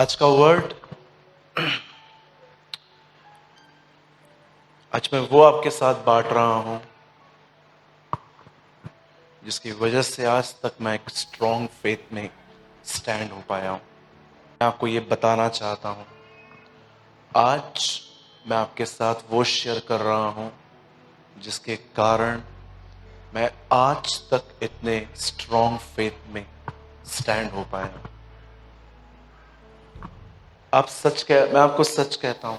आज का वर्ड, आज मैं वो आपके साथ बांट रहा हूं जिसकी वजह से आज तक मैं एक स्ट्रॉन्ग फेथ में स्टैंड हो पाया हूं। मैं आपको ये बताना चाहता हूं, आज मैं आपके साथ वो शेयर कर रहा हूं जिसके कारण मैं आज तक इतने स्ट्रॉन्ग फेथ में स्टैंड हो पाया हूं। मैं आपको सच कहता हूं,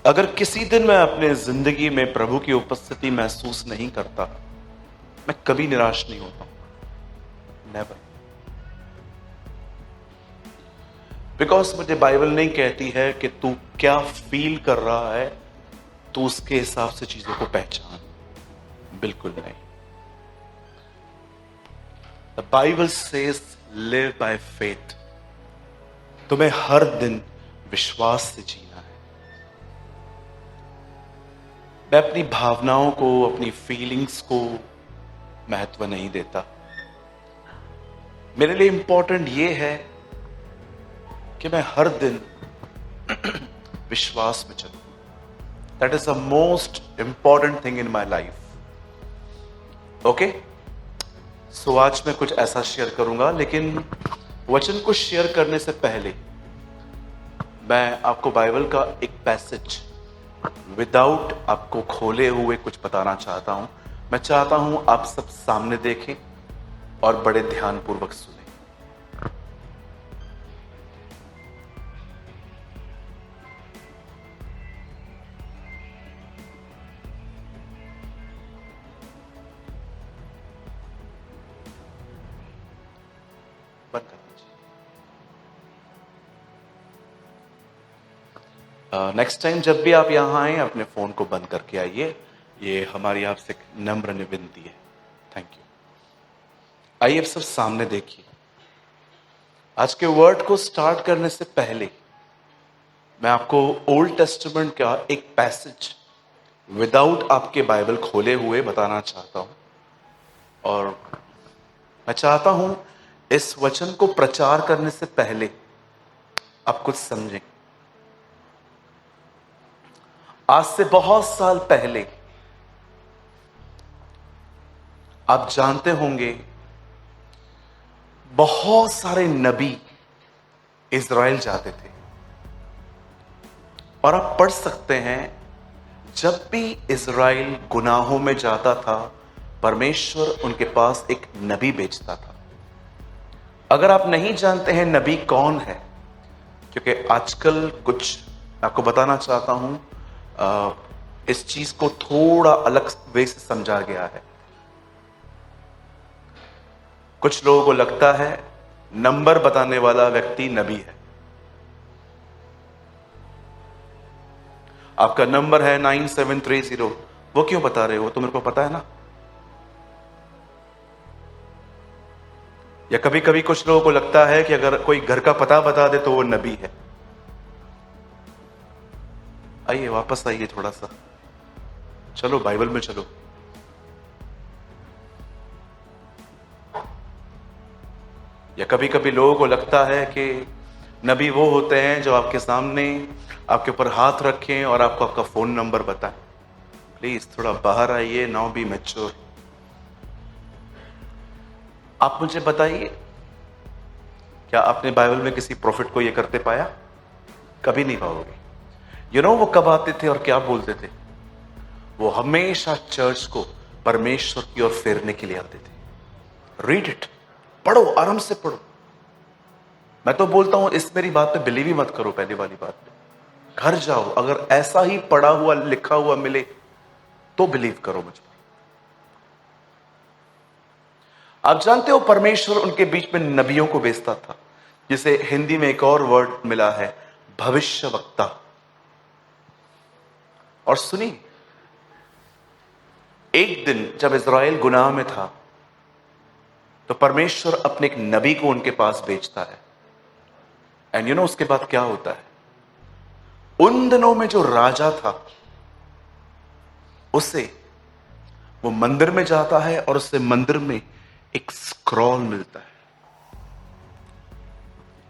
अगर किसी दिन मैं अपने जिंदगी में प्रभु की उपस्थिति महसूस नहीं करता, मैं कभी निराश नहीं होता। नेवर। बिकॉज मुझे बाइबल नहीं कहती है कि तू क्या फील कर रहा है, तू उसके हिसाब से चीजों को पहचान। बिल्कुल नहीं। The Bible says live by faith. तुम्हें हर दिन विश्वास से जीना है। मैं अपनी भावनाओं को, अपनी फीलिंग्स को महत्व नहीं देता। मेरे लिए इंपॉर्टेंट यह है कि मैं हर दिन विश्वास में चलूं। That is the most important thing in my life. Okay, so आज मैं कुछ ऐसा शेयर करूंगा, लेकिन वचन को शेयर करने से पहले मैं आपको बाइबल का एक पैसेज विदाउट आपको खोले हुए कुछ बताना चाहता हूं। मैं चाहता हूं आप सब सामने देखें और बड़े ध्यानपूर्वक सुनें। बंद कर दीजिए। नेक्स्ट टाइम जब भी आप यहां आए, अपने फोन को बंद करके आइए। ये हमारी आपसे एक नम्र निवेदन है। Thank you. आइए अब सब सामने देखिए। आज के वर्ड को स्टार्ट करने से पहले मैं आपको ओल्ड टेस्टामेंट का एक पैसेज विदाउट आपके बाइबल खोले हुए बताना चाहता हूं, और मैं चाहता हूं इस वचन को प्रचार करने से पहले आप कुछ समझें। आज से बहुत साल पहले आप जानते होंगे, बहुत सारे नबी इज़राइल जाते थे। और आप पढ़ सकते हैं, जब भी इज़राइल गुनाहों में जाता था, परमेश्वर उनके पास एक नबी भेजता था। अगर आप नहीं जानते हैं नबी कौन है, क्योंकि आजकल कुछ आपको बताना चाहता हूं, इस चीज को थोड़ा अलग वे से समझा गया है। कुछ लोगों को लगता है नंबर बताने वाला व्यक्ति नबी है। आपका नंबर है 9730, वो क्यों बता रहे हो? तो मेरे को पता है ना। या कभी कभी कुछ लोगों को लगता है कि अगर कोई घर का पता बता दे तो वो नबी है। आइए वापस आइए थोड़ा सा, चलो बाइबल में चलो। या कभी कभी लोगों को लगता है कि नबी वो होते हैं जो आपके सामने आपके ऊपर हाथ रखें और आपको आपका फोन नंबर बताएं। प्लीज थोड़ा बाहर आइए, नाउ बी मैच्योर। आप मुझे बताइए, क्या आपने बाइबल में किसी प्रॉफिट को ये करते पाया? कभी नहीं पाओगे। वो कब आते थे और क्या बोलते थे? वो हमेशा चर्च को परमेश्वर की ओर फेरने के लिए आते थे। रीड इट, पढ़ो, आराम से पढ़ो। मैं तो बोलता हूं, इस मेरी बात पे बिलीव ही मत करो। पहली वाली बात पे घर जाओ, अगर ऐसा ही पढ़ा हुआ लिखा हुआ मिले तो बिलीव करो मुझ पर। आप जानते हो, परमेश्वर उनके बीच में नबियों को भेजता था, जिसे हिंदी में एक और वर्ड मिला है, भविष्यवक्ता। और सुनी, एक दिन जब इज़राइल गुनाह में था, तो परमेश्वर अपने एक नबी को उनके पास भेजता है। एंड उसके बाद क्या होता है? उन दिनों में जो राजा था, उसे वो मंदिर में जाता है और उससे मंदिर में एक स्क्रॉल मिलता है,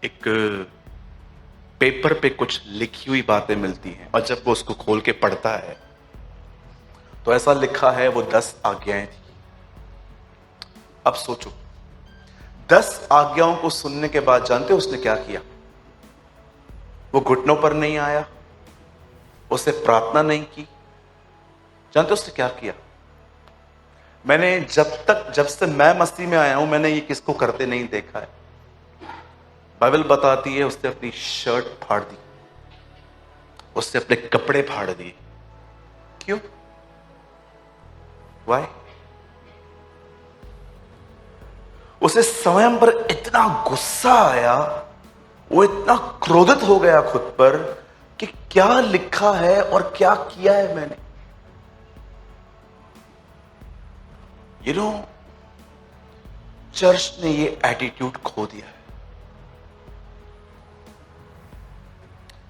एक पेपर पे कुछ लिखी हुई बातें मिलती हैं और जब वो उसको खोल के पढ़ता है तो ऐसा लिखा है वो 10 आज्ञाएं थी। अब सोचो, 10 आज्ञाओं को सुनने के बाद जानते हो उसने क्या किया? वो घुटनों पर नहीं आया, उसे प्रार्थना नहीं की। जानते हो उसने क्या किया? मैंने जब से मैं मसीह में आया हूं, मैंने ये किसको करते नहीं देखा है। बाइबल बताती है उसने अपनी शर्ट फाड़ दी, उसने अपने कपड़े फाड़ दिए। क्यों? वाई? उसे स्वयं पर इतना गुस्सा आया, वो इतना क्रोधित हो गया खुद पर कि क्या लिखा है और क्या किया है मैंने। यू नो, चर्च ने ये एटीट्यूड खो दिया है।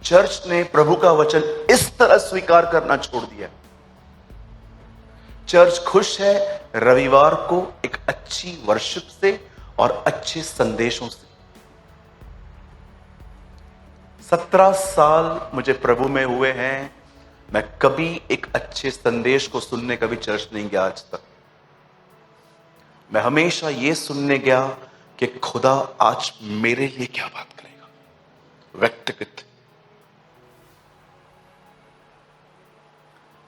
चर्च ने प्रभु का वचन इस तरह स्वीकार करना छोड़ दिया। चर्च खुश है रविवार को एक अच्छी वर्शिप से और अच्छे संदेशों से। 17 साल मुझे प्रभु में हुए हैं, मैं कभी एक अच्छे संदेश को सुनने कभी चर्च नहीं गया आज तक। मैं हमेशा यह सुनने गया कि खुदा आज मेरे लिए क्या बात करेगा, व्यक्तिगत।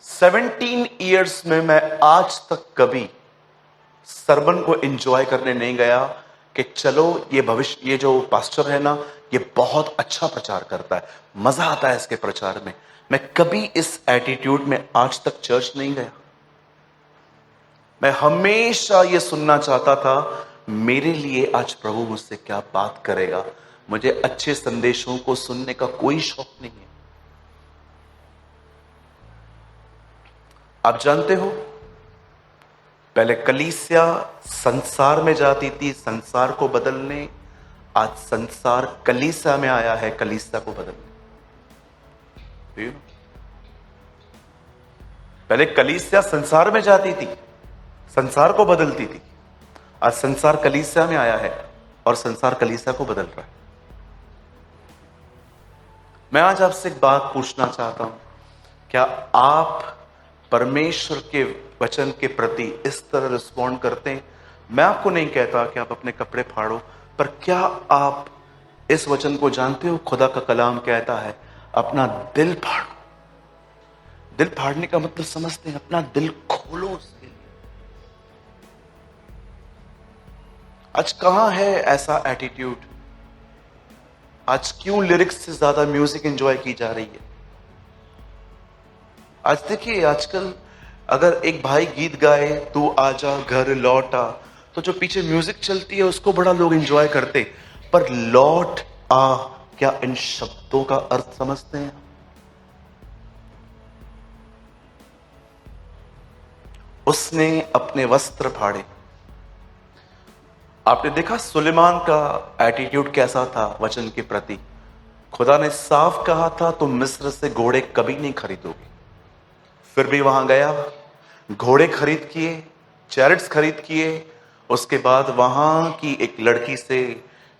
17 इयर्स में मैं आज तक कभी सरमन को एंजॉय करने नहीं गया कि चलो ये जो पास्टर है ना, ये बहुत अच्छा प्रचार करता है, मजा आता है इसके प्रचार में। मैं कभी इस एटीट्यूड में आज तक चर्च नहीं गया। मैं हमेशा ये सुनना चाहता था मेरे लिए आज प्रभु मुझसे क्या बात करेगा। मुझे अच्छे संदेशों को सुनने का कोई शौक नहीं है। आप जानते हो, पहले कलीसिया संसार में जाती थी संसार को बदलने, आज संसार कलीसिया में आया है कलीसिया को बदलने। पहले कलीसिया संसार में जाती थी, संसार को बदलती थी। आज संसार कलीसिया में आया है और संसार कलीसिया को बदल रहा है। मैं आज आपसे एक बात पूछना चाहता हूं, क्या आप परमेश्वर के वचन के प्रति इस तरह रिस्पॉन्ड करते हैं? मैं आपको नहीं कहता कि आप अपने कपड़े फाड़ो, पर क्या आप इस वचन को जानते हो? खुदा का कलाम कहता है अपना दिल फाड़ो। दिल फाड़ने का मतलब समझते हैं? अपना दिल खोलो उसके लिए। आज कहां है ऐसा एटीट्यूड? आज क्यों लिरिक्स से ज्यादा म्यूजिक एंजॉय की जा रही है? आज देखिए, आजकल अगर एक भाई गीत गाए तू आजा घर लौटा, तो जो पीछे म्यूजिक चलती है उसको बड़ा लोग एंजॉय करते, पर लौट आ, क्या इन शब्दों का अर्थ समझते हैं? उसने अपने वस्त्र फाड़े। आपने देखा सुलेमान का एटीट्यूड कैसा था वचन के प्रति? खुदा ने साफ कहा था तुम मिस्र से घोड़े कभी नहीं खरीदोगे, फिर भी वहां गया, घोड़े खरीद किए, चैरिट्स खरीद किए, उसके बाद वहां की एक लड़की से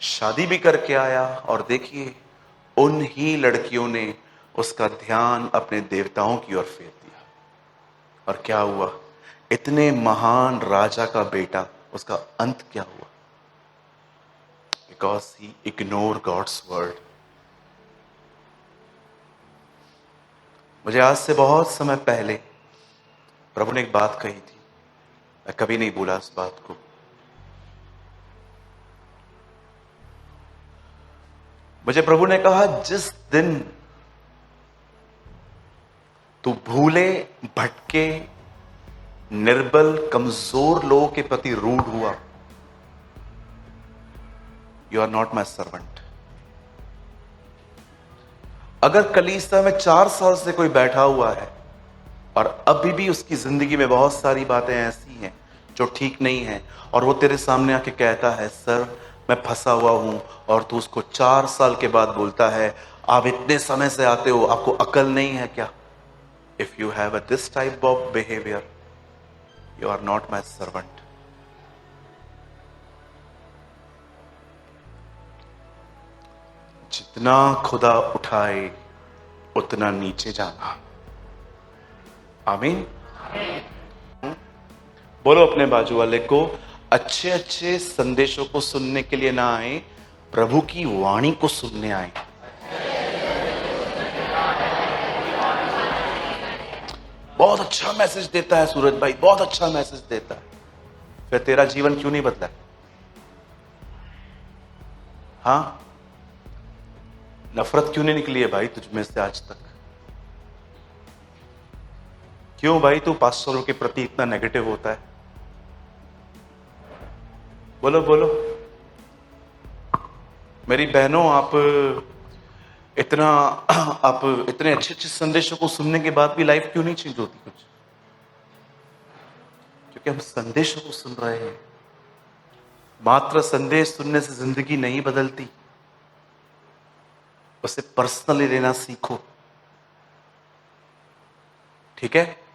शादी भी करके आया। और देखिए, उन ही लड़कियों ने उसका ध्यान अपने देवताओं की ओर फेर दिया। और क्या हुआ? इतने महान राजा का बेटा, उसका अंत क्या हुआ? Because he ignore God's word. मुझे आज से बहुत समय पहले प्रभु ने एक बात कही थी, मैं कभी नहीं भूला उस बात को। मुझे प्रभु ने कहा जिस दिन तू भूले, भटके, निर्बल, कमजोर लोगों के प्रति रूड हुआ, you are not my servant. अगर कलीसिया में 4 साल से कोई बैठा हुआ है और अभी भी उसकी जिंदगी में बहुत सारी बातें ऐसी हैं जो ठीक नहीं है, और वो तेरे सामने आके कहता है सर मैं फंसा हुआ हूं, और तू उसको 4 साल के बाद बोलता है आप इतने समय से आते हो, आपको अकल नहीं है क्या? If you have this type of behaviour, you are not my servant. जितना खुदा उठाए उतना नीचे जाना। आमीन। बोलो अपने बाजू वाले को, अच्छे अच्छे संदेशों को सुनने के लिए ना आए, प्रभु की वाणी को सुनने आए। बहुत अच्छा मैसेज देता है सूरज भाई, बहुत अच्छा मैसेज देता है। फिर तेरा जीवन क्यों नहीं बदला? हाँ, नफरत क्यों नहीं निकली है भाई तुझ में से आज तक? क्यों भाई तू पास्टरों के प्रति इतना नेगेटिव होता है? बोलो बोलो। मेरी बहनों, आप इतने अच्छे अच्छे संदेशों को सुनने के बाद भी लाइफ क्यों नहीं चेंज होती कुछ? क्योंकि हम संदेशों को सुन रहे हैं। मात्र संदेश सुनने से जिंदगी नहीं बदलती, उसे पर्सनली लेना सीखो। ठीक है?